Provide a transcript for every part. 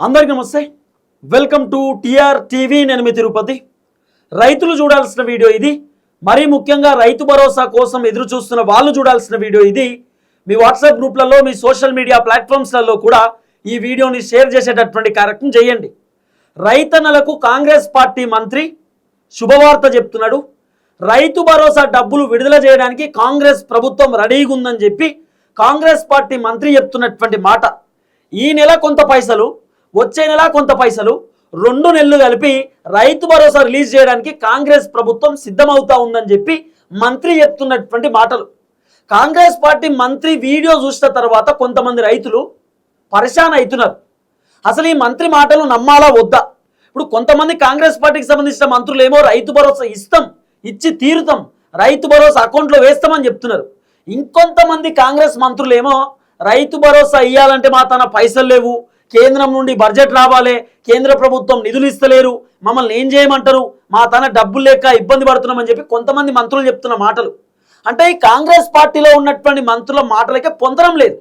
అందరికీ నమస్తే. Welcome to TR TV. నేను మీ తిరుపతి. రైతులు చూడాల్సిన వీడియో ఇది. మరీ ముఖ్యంగా రైతు భరోసా కోసం ఎదురు చూస్తున్న వాళ్ళు చూడాల్సిన వీడియో ఇది. మీ వాట్సాప్ గ్రూప్లలో, మీ సోషల్ మీడియా ప్లాట్ఫామ్స్లలో కూడా ఈ వీడియోని షేర్ చేసేటటువంటి కార్యక్రమం చేయండి. రైతన్నలకు కాంగ్రెస్ పార్టీ మంత్రి శుభవార్త చెప్తున్నాడు. రైతు భరోసా డబ్బులు విడుదల చేయడానికి కాంగ్రెస్ ప్రభుత్వం రెడీగా ఉందని చెప్పి కాంగ్రెస్ పార్టీ మంత్రి చెప్తున్నటువంటి మాట. ఈ నెల కొంత పైసలు, వచ్చే నెల కొంత పైసలు, 2 నెలలు కలిపి రైతు భరోసా రిలీజ్ చేయడానికి కాంగ్రెస్ ప్రభుత్వం సిద్ధమవుతా ఉందని చెప్పి మంత్రి చెప్తున్నటువంటి మాటలు. కాంగ్రెస్ పార్టీ మంత్రి వీడియో చూసిన తర్వాత కొంతమంది రైతులు పరేషాన్ అవుతున్నారు. అసలు ఈ మంత్రి మాటలు నమ్మాలా వద్దా? ఇప్పుడు కొంతమంది కాంగ్రెస్ పార్టీకి సంబంధించిన మంత్రులు ఏమో రైతు భరోసా ఇస్తాం, ఇచ్చి తీరుతాం, రైతు భరోసా అకౌంట్లో వేస్తామని చెప్తున్నారు. ఇంకొంతమంది కాంగ్రెస్ మంత్రులేమో రైతు భరోసా ఇవ్వాలంటే మా తన పైసలు లేవు, కేంద్రం నుండి బడ్జెట్ రావాలి, కేంద్ర ప్రభుత్వం నిధులు ఇస్తలేరు, మమ్మల్ని ఏం చేయమంటారు, మా తన డబ్బులు లేక ఇబ్బంది పడుతున్నామని చెప్పి కొంతమంది మంత్రులు చెప్తున్న మాటలు. అంటే ఈ కాంగ్రెస్ పార్టీలో ఉన్నటువంటి మంత్రుల మాటలకే పొందడం లేదు.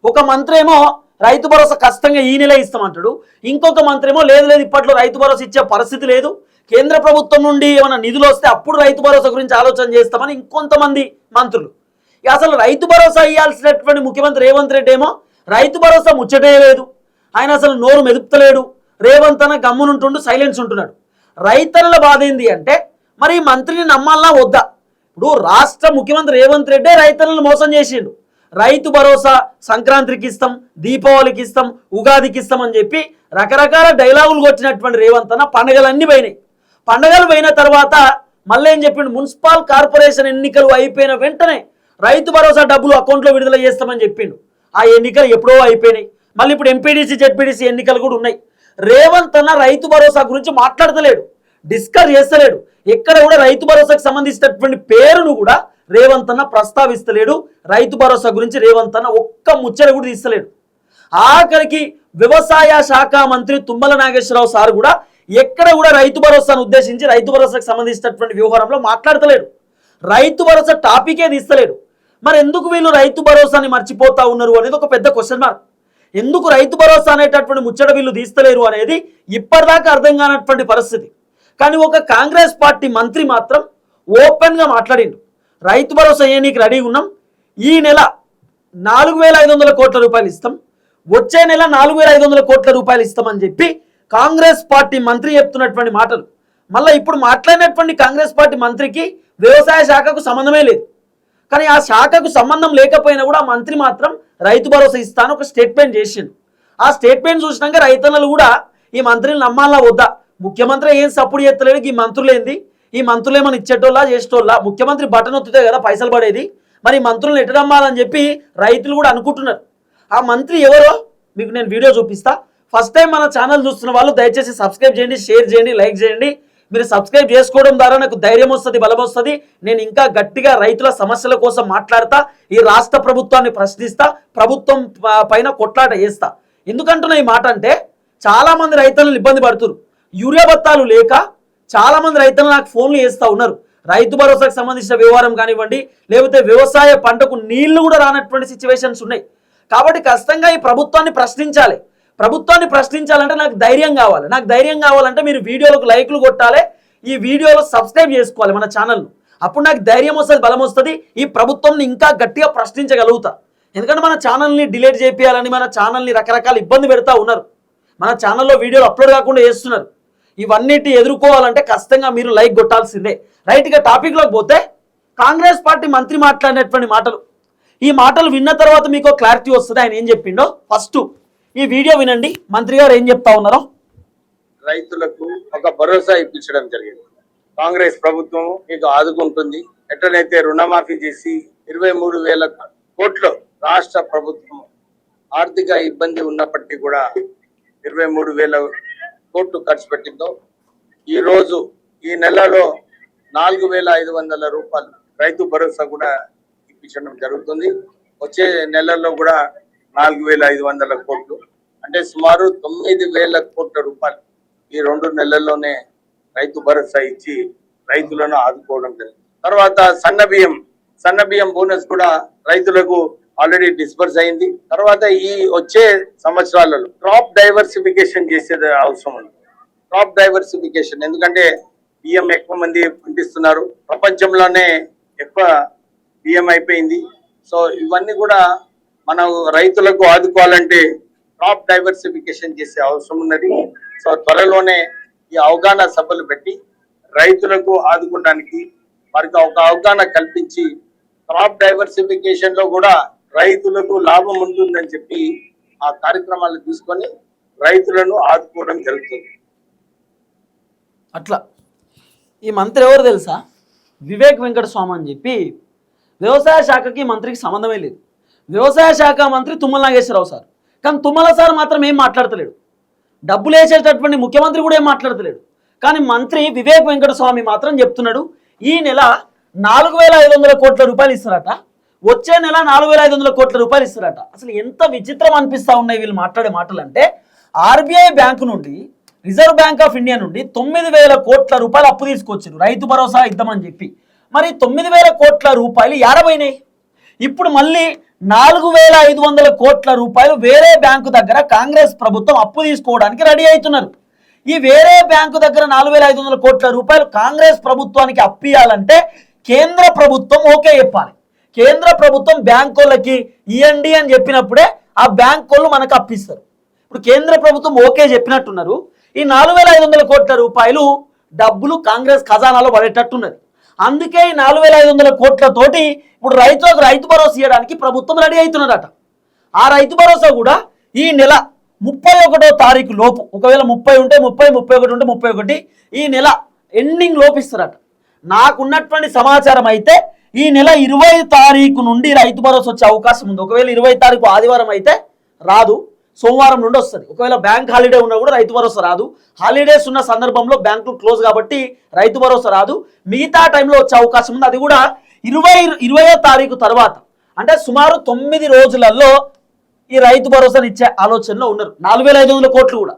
ఒక మంత్రి ఏమో రైతు భరోసా కష్టంగా ఈ నెల ఇస్తామంటాడు, ఇంకొక మంత్రి ఏమో లేదు లేదు ఇప్పట్లో రైతు భరోసా ఇచ్చే పరిస్థితి లేదు, కేంద్ర ప్రభుత్వం నుండి ఏమైనా నిధులు వస్తే అప్పుడు రైతు భరోసా గురించి ఆలోచన చేస్తామని ఇంకొంతమంది మంత్రులు. అసలు రైతు భరోసా ఇవ్వాల్సినటువంటి ముఖ్యమంత్రి రేవంత్ రెడ్డి ఏమో రైతు భరోసా ముచ్చటే లేదు, ఆయన అసలు నోరు మెదుపుతలేడు, రేవంత్ అన్న గమ్మునుంటుండు, సైలెన్స్ ఉంటున్నాడు. రైతన్నల బాధ ఏంది అంటే మరి ఈ మంత్రిని నమ్మాలనా వద్దా? ఇప్పుడు రాష్ట్ర ముఖ్యమంత్రి రేవంత్ రెడ్డే రైతన్నలను మోసం చేసిండు. రైతు భరోసా సంక్రాంతికి ఇస్తాం, దీపావళికి ఇస్తాం, ఉగాదికి ఇస్తాం అని చెప్పి రకరకాల డైలాగులు కొట్టినటువంటి రేవంత్ అన్న పండుగలన్నీ పోయినాయి. పండుగలు పోయిన తర్వాత మళ్ళీ ఏం చెప్పిండు, మున్సిపల్ కార్పొరేషన్ ఎన్నికలు అయిపోయిన వెంటనే రైతు భరోసా డబ్బులు అకౌంట్లో విడుదల చేస్తామని చెప్పిండు. ఆ ఎన్నికలు ఎప్పుడో అయిపోయినాయి. మళ్ళీ ఇప్పుడు ఎంపీడీసీ జెడ్పీడీసీ ఎన్నికలు కూడా ఉన్నాయి. రేవంత్ అన్న రైతు భరోసా గురించి మాట్లాడతలేడు, డిస్కస్ చేస్తలేడు. ఎక్కడ కూడా రైతు భరోసాకు సంబంధించినటువంటి పేరును కూడా రేవంత్ అన్న ప్రస్తావిస్తలేడు. రైతు భరోసా గురించి రేవంత్ అన్న ఒక్క ముచ్చట కూడా తీస్తలేడు. ఆఖరికి వ్యవసాయ శాఖ మంత్రి తుమ్మల నాగేశ్వరరావు సార్ కూడా ఎక్కడ కూడా రైతు భరోసాను ఉద్దేశించి రైతు భరోసాకు సంబంధించినటువంటి వ్యవహారంలో మాట్లాడతలేడు. రైతు భరోసా టాపికే తీస్తలేడు. మరి ఎందుకు వీళ్ళు రైతు భరోసాని మర్చిపోతా ఉన్నారు అనేది ఒక పెద్ద క్వశ్చన్ మార్క్. ఎందుకు రైతు భరోసా అనేటటువంటి ముచ్చట వీళ్ళు తీస్తలేరు అనేది ఇప్పటిదాకా అర్థం కానటువంటి పరిస్థితి. కానీ ఒక కాంగ్రెస్ పార్టీ మంత్రి మాత్రం ఓపెన్గా మాట్లాడిండు. రైతు భరోసా నీకు రెడీగా ఉన్నాం, ఈ నెల 4,500 కోట్ల రూపాయలు ఇస్తాం, వచ్చే నెల 4,500 కోట్ల రూపాయలు ఇస్తామని చెప్పి కాంగ్రెస్ పార్టీ మంత్రి చెప్తున్నటువంటి మాటలు. మళ్ళీ ఇప్పుడు మాట్లాడినటువంటి కాంగ్రెస్ పార్టీ మంత్రికి వ్యవసాయ శాఖకు సంబంధమే లేదు. కానీ ఆ శాఖకు సంబంధం లేకపోయినా కూడా మంత్రి మాత్రం రైతు భరోసా ఇస్తాను ఒక స్టేట్మెంట్ చేసిండు. ఆ స్టేట్మెంట్ చూసినాక రైతన్నలు కూడా ఈ మంత్రిని నమ్మాలా వద్దా? ముఖ్యమంత్రి ఏం సపోర్ట్ చేస్తలేడు, ఈ మంత్రులు ఏంది, ఈ మంత్రులు ఏమైనా ఇచ్చేటోళ్ళ చేసేటోళ్ళ, ముఖ్యమంత్రి బటన్ ఒత్తితే కదా పైసలు పడేది, మరి మంత్రులను ఎట్ట నమ్మాలని చెప్పి రైతులు కూడా అనుకుంటున్నారు. ఆ మంత్రి ఎవరో మీకు నేను వీడియో చూపిస్తా. ఫస్ట్ టైం మన ఛానల్ చూస్తున్న వాళ్ళు దయచేసి సబ్స్క్రైబ్ చేయండి, షేర్ చేయండి, లైక్ చేయండి. మీరు సబ్స్క్రైబ్ చేసుకోవడం ద్వారా నాకు ధైర్యం వస్తుంది, బలం వస్తుంది. నేను ఇంకా గట్టిగా రైతుల సమస్యల కోసం మాట్లాడతా, ఈ రాష్ట్ర ప్రభుత్వాన్ని ప్రశ్నిస్తా, ప్రభుత్వం పైన కొట్లాట చేస్తా. ఎందుకంటున్నా ఈ మాట అంటే చాలామంది రైతులను ఇబ్బంది పడుతున్నారు. యూరియా బత్తాలు లేక చాలామంది రైతులు నాకు ఫోన్లు చేస్తూ ఉన్నారు. రైతు భరోసాకు సంబంధించిన వ్యవహారం కానివ్వండి, లేకపోతే వ్యవసాయ పంటకు నీళ్లు కూడా రానటువంటి సిచ్యువేషన్స్ ఉన్నాయి. కాబట్టి ఖచ్చితంగా ఈ ప్రభుత్వాన్ని ప్రశ్నించాలి. ప్రభుత్వాన్ని ప్రశ్నించాలంటే నాకు ధైర్యం కావాలి. నాకు ధైర్యం కావాలంటే మీరు వీడియోలకు లైక్లు కొట్టాలి, ఈ వీడియోలో సబ్స్క్రైబ్ చేసుకోవాలి మన ఛానల్ను. అప్పుడు నాకు ధైర్యం వస్తుంది, బలం వస్తుంది, ఈ ప్రభుత్వాన్ని ఇంకా గట్టిగా ప్రశ్నించగలుగుతా. ఎందుకంటే మన ఛానల్ని డిలీట్ చేయాలని మన ఛానల్ని రకరకాల ఇబ్బంది పెడతా ఉన్నారు. మన ఛానల్లో వీడియోలు అప్లోడ్ కాకుండా చేస్తున్నారు. ఇవన్నిటి ఎదుర్కోవాలంటే ఖచ్చితంగా మీరు లైక్ కొట్టాల్సిందే. రైట్గా టాపిక్లోకి పోతే కాంగ్రెస్ పార్టీ మంత్రి మాట్లాడినటువంటి మాటలు, ఈ మాటలు విన్న తర్వాత మీకు క్లారిటీ వస్తుంది ఆయన ఏం చెప్పిండో. ఫస్ట్ ఈ వీడియో వినండి, మంత్రి గారు ఏం చెప్తా ఉన్నారో. రైతులకు ఒక భరోసా ఇప్పించడం జరిగింది. కాంగ్రెస్ ప్రభుత్వం మీకు ఆదుకుంటుంది. ఎట్లనైతే రుణమాఫీ చేసి 23,000 కోట్లు రాష్ట్ర ప్రభుత్వం ఆర్థిక ఇబ్బంది ఉన్నప్పటికీ కూడా 23,000 కోట్లు ఖర్చు పెట్టిందో, ఈ రోజు ఈ నెలలో 4,500 రూపాయలు రైతు భరోసా కూడా ఇప్పించడం జరుగుతుంది. వచ్చే నెలల్లో కూడా 4,500 కోట్లు అంటే సుమారు 9,000 కోట్ల రూపాయలు ఈ 2 నెలల్లోనే రైతు భరోసా ఇచ్చి రైతులను ఆదుకోవడం జరిగింది. తర్వాత సన్న బియ్యం బోనస్ కూడా రైతులకు ఆల్రెడీ డిస్బర్స్ అయింది. తర్వాత ఈ వచ్చే సంవత్సరాలలో క్రాప్ డైవర్సిఫికేషన్ చేసేది అవసరం ఉంది. క్రాప్ డైవర్సిఫికేషన్ ఎందుకంటే బియ్యం ఎక్కువ మంది పండిస్తున్నారు, ప్రపంచంలోనే ఎక్కువ బియ్యం అయిపోయింది. సో ఇవన్నీ కూడా మనం రైతులకు ఆదుకోవాలంటే క్రాప్ డైవర్సిఫికేషన్ చేసే అవసరం ఉన్నది. సో త్వరలోనే ఈ అవగాహన సభలు పెట్టి రైతులకు ఆదుకోవడానికి వారికి ఒక అవగాహన కల్పించి క్రాప్ డైవర్సిఫికేషన్ లో కూడా రైతులకు లాభం ఉంటుందని చెప్పి ఆ కార్యక్రమాలు తీసుకొని రైతులను ఆదుకోవడం జరుగుతుంది. అట్లా ఈ మంత్రి ఎవరు తెలుసా? వివేక్ వెంకటస్వామి అని చెప్పి. వ్యవసాయ శాఖకి మంత్రికి సంబంధమే లేదు. వ్యవసాయ శాఖ మంత్రి తుమ్మల నాగేశ్వరరావు సార్, కానీ తుమ్మల సార్ మాత్రం ఏం మాట్లాడతలేడు. డబ్బులు వేసేటటువంటి ముఖ్యమంత్రి కూడా ఏం మాట్లాడతలేడు. కానీ మంత్రి వివేక్ వెంకటస్వామి మాత్రం చెప్తున్నాడు, ఈ నెల 4,500 కోట్ల రూపాయలు ఇస్తారట, వచ్చే నెల 4,500 కోట్ల రూపాయలు ఇస్తారట. అసలు ఎంత విచిత్రం అనిపిస్తూ ఉన్నాయి వీళ్ళు మాట్లాడే మాటలు అంటే, ఆర్బీఐ బ్యాంకు నుండి, రిజర్వ్ బ్యాంక్ ఆఫ్ ఇండియా నుండి 9,000 కోట్ల రూపాయలు అప్పు తీసుకొచ్చారు రైతు భరోసా ఇద్దామని చెప్పి. మరి 9,000 కోట్ల రూపాయలు ఏడబోయినాయి. ఇప్పుడు మళ్ళీ 4,500 కోట్ల రూపాయలు వేరే బ్యాంకు దగ్గర కాంగ్రెస్ ప్రభుత్వం అప్పు తీసుకోవడానికి రెడీ అవుతున్నారు. ఈ వేరే బ్యాంకు దగ్గర 4,500 కోట్ల రూపాయలు కాంగ్రెస్ ప్రభుత్వానికి అప్పియాలంటే కేంద్ర ప్రభుత్వం ఓకే చెప్పాలి. కేంద్ర ప్రభుత్వం బ్యాంకులకి ఇవ్వండి అని చెప్పినప్పుడే ఆ బ్యాంకులు మనకు అప్పిస్తారు. ఇప్పుడు కేంద్ర ప్రభుత్వం ఓకే చెప్పినట్టున్నారు. ఈ 4,500 కోట్ల రూపాయలు డబ్బులు కాంగ్రెస్ ఖజానాలో పడేటట్టున్నది. అందుకే ఈ 4,500 కోట్లతోటి ఇప్పుడు రైతులకు రైతు భరోసా ఇవ్వడానికి ప్రభుత్వం రెడీ అవుతున్నారట. ఆ రైతు భరోసా కూడా ఈ నెల 31వ తారీఖు లోపు, ఒకవేళ 30 ఉంటే 30, 31 ఉంటే 31, ఈ నెల ఎండింగ్ లోపు ఇస్తారట. నాకున్నటువంటి సమాచారం అయితే ఈ నెల 20 తారీఖు నుండి రైతు భరోసా వచ్చే అవకాశం ఉంది. ఒకవేళ 20 తారీఖు ఆదివారం అయితే రాదు, సోమవారం నుండి వస్తుంది. ఒకవేళ బ్యాంక్ హాలిడే ఉన్నా కూడా రైతు భరోసా రాదు. హాలిడేస్ ఉన్న సందర్భంలో బ్యాంకులు క్లోజ్ కాబట్టి రైతు భరోసా రాదు. మిగతా టైంలో వచ్చే అవకాశం ఉంది. అది కూడా 20వ తారీఖు తర్వాత, అంటే సుమారు 9 రోజులలో ఈ రైతు భరోసాను ఇచ్చే ఆలోచనలో ఉన్నారు. 4,500 కోట్లు కూడా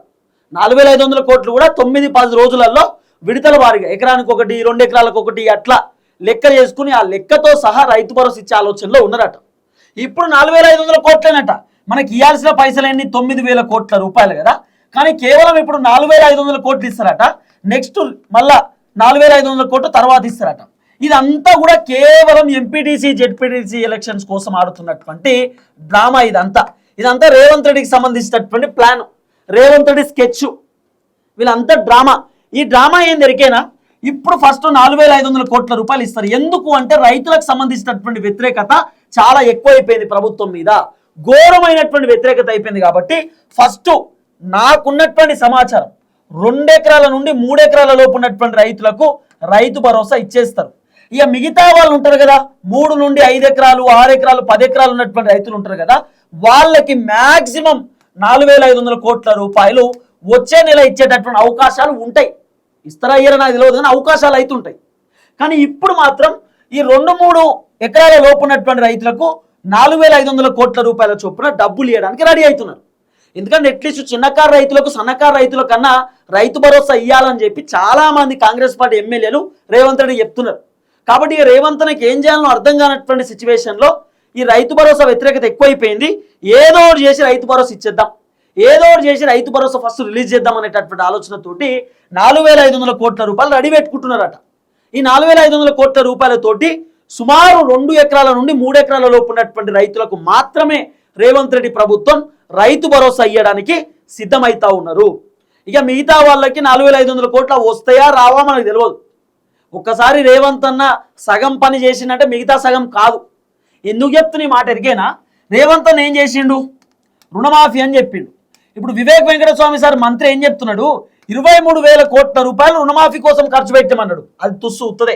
4,500 కోట్లు కూడా 9-10 రోజులలో విడతల వారీగా ఎకరానికి ఒకటి, 2 ఎకరాలకు ఒకటి అట్లా లెక్క చేసుకుని ఆ లెక్కతో సహా రైతు భరోసా ఇచ్చే ఆలోచనలో ఉన్నారట. ఇప్పుడు 4,500 కోట్లేనట. మనకి ఇవ్వాల్సిన పైసలు ఎన్ని? 9,000 కోట్ల రూపాయలు కదా. కానీ కేవలం ఇప్పుడు 4,500 కోట్లు ఇస్తారట. నెక్స్ట్ మళ్ళా 4,500 కోట్లు తర్వాత ఇస్తారట. ఇదంతా కూడా కేవలం ఎంపీటీసీ జెడ్పీటీసీ ఎలక్షన్స్ కోసం ఆడుతున్నటువంటి డ్రామా. ఇదంతా రేవంత్ రెడ్డికి సంబంధించినటువంటి ప్లాన్, రేవంత్ రెడ్డి స్కెచ్, వీళ్ళంతా డ్రామా. ఈ డ్రామా ఏం జరిగేనా? ఇప్పుడు ఫస్ట్ 4,500 కోట్ల రూపాయలు ఇస్తారు. ఎందుకు అంటే రైతులకు సంబంధించినటువంటి వ్యతిరేకత చాలా ఎక్కువైపోయింది ప్రభుత్వం మీద, ఘోరమైనటువంటి వ్యతిరేకత అయిపోయింది. కాబట్టి ఫస్ట్ నాకున్నటువంటి సమాచారం 2 ఎకరాల నుండి 3 ఎకరాల లోపు ఉన్నటువంటి రైతులకు రైతు భరోసా ఇచ్చేస్తారు. ఇక మిగతా వాళ్ళు ఉంటారు కదా, 3 నుండి 5 ఎకరాలు, 6 ఎకరాలు, 10 ఎకరాలు ఉన్నటువంటి రైతులు ఉంటారు కదా, వాళ్ళకి మ్యాక్సిమం 4,500 కోట్ల రూపాయలు వచ్చే నెల ఇచ్చేటటువంటి అవకాశాలు ఉంటాయి. ఇస్తారా అయ్యారా నాకు తెలియదు, కానీ అవకాశాలు అయితే ఉంటాయి. కానీ ఇప్పుడు మాత్రం ఈ 2-3 ఎకరాల లోపు ఉన్నటువంటి రైతులకు 4,500 కోట్ల రూపాయల చొప్పున డబ్బులు ఇవ్వడానికి రెడీ అవుతున్నారు. ఎందుకంటే అట్లీస్ట్ చిన్నకారు రైతులకు, సన్నకారు రైతుల కన్నా రైతు భరోసా ఇవ్వాలని చెప్పి చాలా మంది కాంగ్రెస్ పార్టీ ఎమ్మెల్యేలు రేవంత్ రెడ్డి చెప్తున్నారు. కాబట్టి ఇక రేవంత్ రెడ్డికి ఏం చేయాలో అర్థం కానటువంటి సిచ్యువేషన్లో ఈ రైతు భరోసా వ్యతిరేకత ఎక్కువైపోయింది. ఏదో ఒకటి చేసి రైతు భరోసా ఇచ్చేద్దాం, ఏదో ఒకటి చేసి రైతు భరోసా ఫస్ట్ రిలీజ్ చేద్దాం అనేటటువంటి ఆలోచనతోటి 4,500 కోట్ల రూపాయలు రెడీ పెట్టుకుంటున్నారట. ఈ 4,500 కోట్ల రూపాయలతోటి సుమారు 2 ఎకరాల నుండి 3 ఎకరాల లోపు ఉన్నటువంటి రైతులకు మాత్రమే రేవంత్ రెడ్డి ప్రభుత్వం రైతు భరోసా ఇవ్వడానికి సిద్ధమవుతా ఉన్నారు. ఇక మిగతా వాళ్ళకి 4,500 కోట్ల వస్తాయా రావా మనకు తెలియదు. ఒక్కసారి రేవంత్ అన్న సగం పని చేసిందంటే మిగతా సగం కాదు. ఎందుకు చెప్తున్నా ఈ మాట ఎరికేనా? రేవంత్ అన్న ఏం చేసిండు? రుణమాఫీ అని చెప్పిండు. ఇప్పుడు వివేక్ వెంకటస్వామి సార్ మంత్రి ఏం చెప్తున్నాడు? 23,000 కోట్ల రూపాయలు రుణమాఫీ కోసం ఖర్చు పెట్టమన్నాడు. అది తుస్సు ఉత్తదే.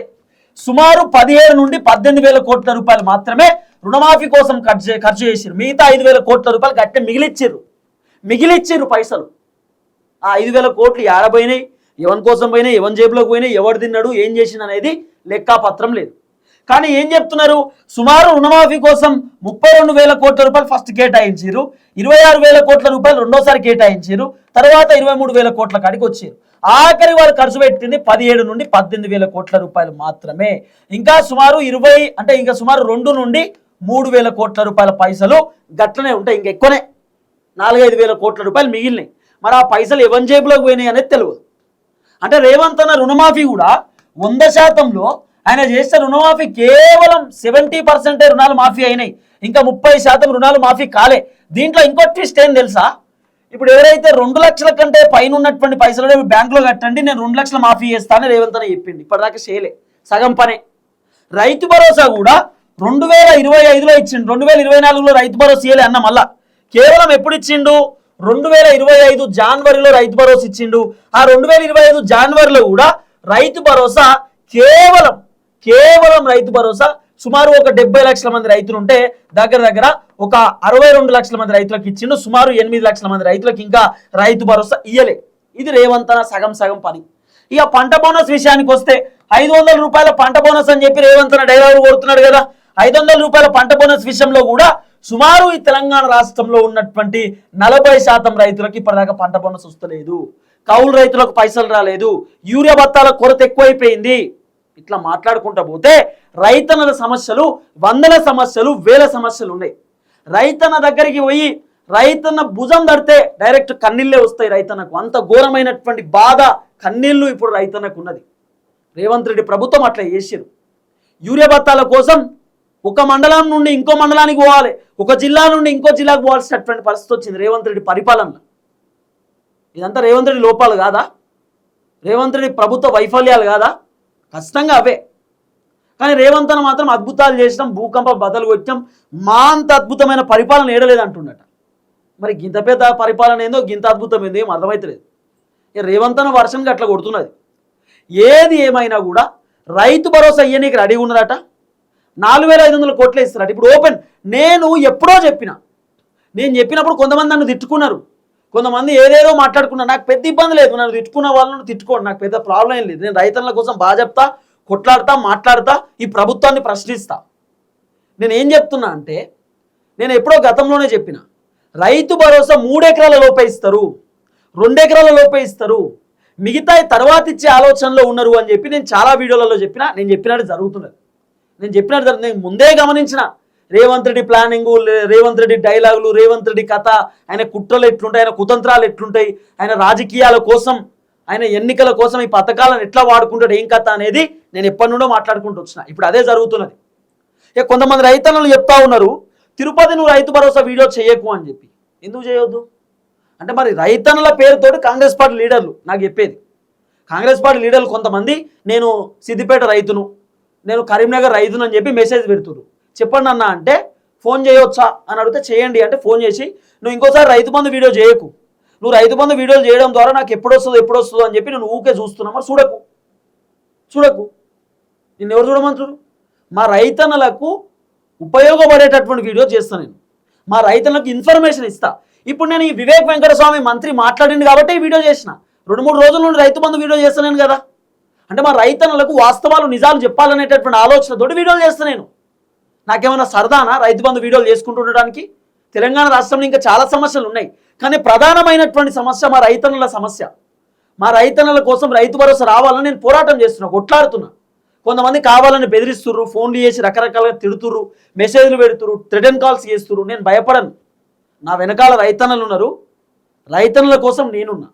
సుమారు 17 నుండి 18,000 కోట్ల రూపాయలు మాత్రమే రుణమాఫీ కోసం ఖర్చు చేసిరు. మిగతా 5,000 కోట్ల రూపాయలు గట్టే మిగిలిచ్చిర్రు పైసలు. ఆ 5,000 కోట్లు ఏడపోయినాయి, ఎవరి కోసం పోయినాయి, ఎవరి జేబులోకి పోయినాయి, ఎవరు తిన్నాడు, ఏం చేసిన అనేది లెక్కాపత్రం లేదు. కానీ ఏం చెప్తున్నారు? సుమారు రుణమాఫీ కోసం 32,000 కోట్ల రూపాయలు ఫస్ట్ కేటాయించారు, 26,000 కోట్ల రూపాయలు రెండోసారి కేటాయించారు, తర్వాత 23,000 కోట్ల కాడికి వచ్చారు. ఆఖరి వాళ్ళు ఖర్చు పెట్టింది 17 నుండి 18,000 కోట్ల రూపాయలు మాత్రమే. ఇంకా సుమారు 2 నుండి 3,000 కోట్ల రూపాయల పైసలు గట్లనే ఉంటాయి, ఇంకెక్కువనే 4-5 వేల కోట్ల రూపాయలు మిగిలినాయి. మరి ఆ పైసలు ఎవరి జేబులోకి పోయినాయి అనేది తెలియదు. అంటే రేవంత్ అన్న రుణమాఫీ కూడా 100%లో ఆయన చేస్తే రుణమాఫీ కేవలం 70% రుణాలు మాఫీ అయినాయి, ఇంకా 30% రుణాలు మాఫీ కాలే. దీంట్లో ఇంకో ట్విస్ట్ ఏం తెలుసా, ఇప్పుడు ఎవరైతే 2 లక్షల కంటే పైన ఉన్నటువంటి పైసలు బ్యాంకులో కట్టండి నేను 2 లక్షలు మాఫీ చేస్తానని రేవంత్ అన్న చెప్పింది, ఇప్పటిదాకా చేయలే, సగం పనే. రైతు భరోసా కూడా 2025లో ఇచ్చిండు, 2024లో రైతు భరోసా ఇయ్యలే అన్న, మళ్ళా కేవలం ఎప్పుడు ఇచ్చిండు, 2025 జనవరిలో రైతు భరోసా ఇచ్చిండు. ఆ 2025 జనవరిలో కూడా రైతు భరోసా కేవలం రైతు భరోసా సుమారు ఒక 70 లక్షల మంది రైతులు ఉంటే దగ్గర ఒక 62 లక్షల మంది రైతులకు ఇచ్చిండు, సుమారు 8 లక్షల మంది రైతులకు ఇంకా రైతు భరోసా ఇయ్యలే. ఇది రేవంత్ అన్న సగం పని. ఇక పంట బోనస్ విషయానికి వస్తే 500 రూపాయల పంట బోనస్ అని చెప్పి రేవంత్ అన్న డైలాగ్ కొడుతున్నాడు కదా. 500 రూపాయల పంట బోనస్ విషయంలో కూడా సుమారు ఈ తెలంగాణ రాష్ట్రంలో ఉన్నటువంటి 40% రైతులకు ఇప్పటిదాకా పంట బోనస్ వస్తలేదు, కౌలు రైతులకు పైసలు రాలేదు, యూరియా బత్తాల కొరత ఎక్కువైపోయింది. ఇట్లా మాట్లాడుకుంటా పోతే రైతన్నల సమస్యలు వందల సమస్యలు వేల సమస్యలు ఉన్నాయి. రైతన్న దగ్గరికి పోయి రైతన్న భుజం తడితే డైరెక్ట్ కన్నీళ్ళే వస్తాయి రైతన్నకు, అంత ఘోరమైనటువంటి బాధ కన్నీళ్ళు ఇప్పుడు రైతన్నకు ఉన్నది. రేవంత్ రెడ్డి ప్రభుత్వం అట్లా చేసిరు. యూరియా బత్తాల కోసం ఒక మండలం నుండి ఇంకో మండలానికి పోవాలి, ఒక జిల్లా నుండి ఇంకో జిల్లాకు పోవాల్సినటువంటి పరిస్థితి వచ్చింది రేవంత్ రెడ్డి పరిపాలన. ఇదంతా రేవంత్ రెడ్డి లోపాలు కాదా, రేవంత్ రెడ్డి ప్రభుత్వ వైఫల్యాలు కాదా? ఖచ్చితంగా అవే. కానీ రేవంత్ అన్న మాత్రం అద్భుతాలు చేసినాం, భూకంప బదలు కొట్టాం, మా అంత అద్భుతమైన పరిపాలన ఏడలేదు అంటున్నట. మరి గింత పెద్ద పరిపాలన ఏందో గింత అద్భుతం ఏందో ఏం అర్థమవుతలేదు. రేవంత్ అన్న వర్షన్కి అట్లా కొడుతున్నది. ఏది ఏమైనా కూడా రైతు భరోసా ఇయ్యనీకి రెడీగా ఉన్నారట, 4,500 కోట్లు ఇస్తారట. ఇప్పుడు ఓపెన్ నేను ఎప్పుడో నేను చెప్పినప్పుడు కొంతమంది నన్ను తిట్టుకున్నారు, కొంతమంది ఏదేదో మాట్లాడుకున్నారు. నాకు పెద్ద ఇబ్బంది లేదు, నన్ను తిట్టుకున్న వాళ్ళను తిట్టుకోండి, నాకు పెద్ద ప్రాబ్లం ఏం లేదు. నేను రైతన్నల కోసం బాగా చెప్తా, కొట్లాడతా, మాట్లాడతా, ఈ ప్రభుత్వాన్ని ప్రశ్నిస్తా. నేను ఏం చెప్తున్నా అంటే నేను ఎప్పుడో గతంలోనే చెప్పిన, రైతు భరోసా 3 ఎకరాల లోపే ఇస్తారు, 2 ఎకరాల లోపే ఇస్తారు, మిగతా తర్వాత ఇచ్చే ఆలోచనలో ఉన్నారు అని చెప్పి నేను చాలా వీడియోలలో చెప్పిన. నేను చెప్పినట్టు జరుగుతున్నది, నేను ముందే గమనించిన. రేవంత్ రెడ్డి ప్లానింగు, రేవంత్ రెడ్డి డైలాగులు, రేవంత్ రెడ్డి కథ, ఆయన కుట్రలు ఎట్లుంటాయి, ఆయన కుతంత్రాలు ఎట్లుంటాయి, ఆయన రాజకీయాల కోసం, ఆయన ఎన్నికల కోసం ఈ పథకాలను ఎట్లా వాడుకుంటాడు, ఏం కథ అనేది నేను ఎప్పటి నుండో మాట్లాడుకుంటూ వచ్చిన. ఇప్పుడు అదే జరుగుతున్నది. ఇక కొంతమంది రైతన్నలు చెప్తా ఉన్నారు, తిరుపతి నువ్వు రైతు భరోసా వీడియో చేయకు అని చెప్పి. ఎందుకు చేయొద్దు అంటే, మరి రైతన్నల పేరుతోటి కాంగ్రెస్ పార్టీ లీడర్లు నాకు చెప్పేది, కాంగ్రెస్ పార్టీ లీడర్లు కొంతమంది నేను సిద్దిపేట రైతును, నేను కరీంనగర్ రైతును అని చెప్పి మెసేజ్ పెడుతున్నారు. చెప్పండి అన్న అంటే ఫోన్ చేయవచ్చా అని అడిగితే చేయండి అంటే ఫోన్ చేసి నువ్వు ఇంకోసారి రైతు బంధు వీడియో చేయకు, నువ్వు రైతు బంధు వీడియోలు చేయడం ద్వారా నాకు ఎప్పుడు వస్తుందో అని చెప్పి నేను ఊకే చూస్తున్నా. మరి చూడకు నిన్ను ఎవరు చూడమంటారు? మా రైతన్నలకు ఉపయోగపడేటటువంటి వీడియో చేస్తాను నేను, మా రైతన్నలకు ఇన్ఫర్మేషన్ ఇస్తా. ఇప్పుడు నేను ఈ వివేక్ వెంకటస్వామి మంత్రి మాట్లాడింది కాబట్టి ఈ వీడియో చేసిన, 2-3 రోజుల నుండి రైతు బంధు వీడియో చేస్తాను కదా. అంటే మా రైతన్నలకు వాస్తవాలు నిజాలు చెప్పాలనేటటువంటి ఆలోచనతోటి వీడియోలు చేస్తాను నేను. నాకేమైనా సరదానా రైతు బంధు వీడియోలు చేసుకుంటూ ఉండడానికి? తెలంగాణ రాష్ట్రంలో ఇంకా చాలా సమస్యలు ఉన్నాయి, కానీ ప్రధానమైనటువంటి సమస్య మా రైతన్నల సమస్య. మా రైతన్నల కోసం రైతు భరోసా రావాలని నేను పోరాటం చేస్తున్నా, కొట్లాడుతున్నా. కొంతమంది కావాలని బెదిరిస్తుర్రు, ఫోన్లు చేసి రకరకాలుగా తిడుతుర్రు, మెసేజ్లు పెడుతుర్రు, థ్రెటన్ కాల్స్ చేస్తుర్రు. నేను భయపడను, నా వెనకాల రైతన్నలు ఉన్నారు, రైతన్నల కోసం నేనున్నా.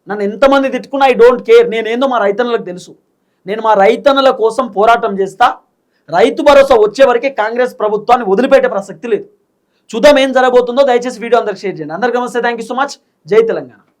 నన్ను ఎంతమంది తిట్టుకున్నా ఐ డోంట్ కేర్, నేనేందో మా రైతన్నలకు తెలుసు. నేను మా రైతన్నల కోసం పోరాటం చేస్తా. రైతు భరోసా వచ్చే వరకే కాంగ్రెస్ ప్రభుత్వాన్ని వదిలిపెట్టే ప్రసక్తి లేదు. చూద్దాం ఏం జరగబోతుందో. దయచేసి వీడియో అందరికి షేర్ చేయండి. అందరికీ నమస్తే, థ్యాంక్ యూ సో మచ్. జై తెలంగాణ.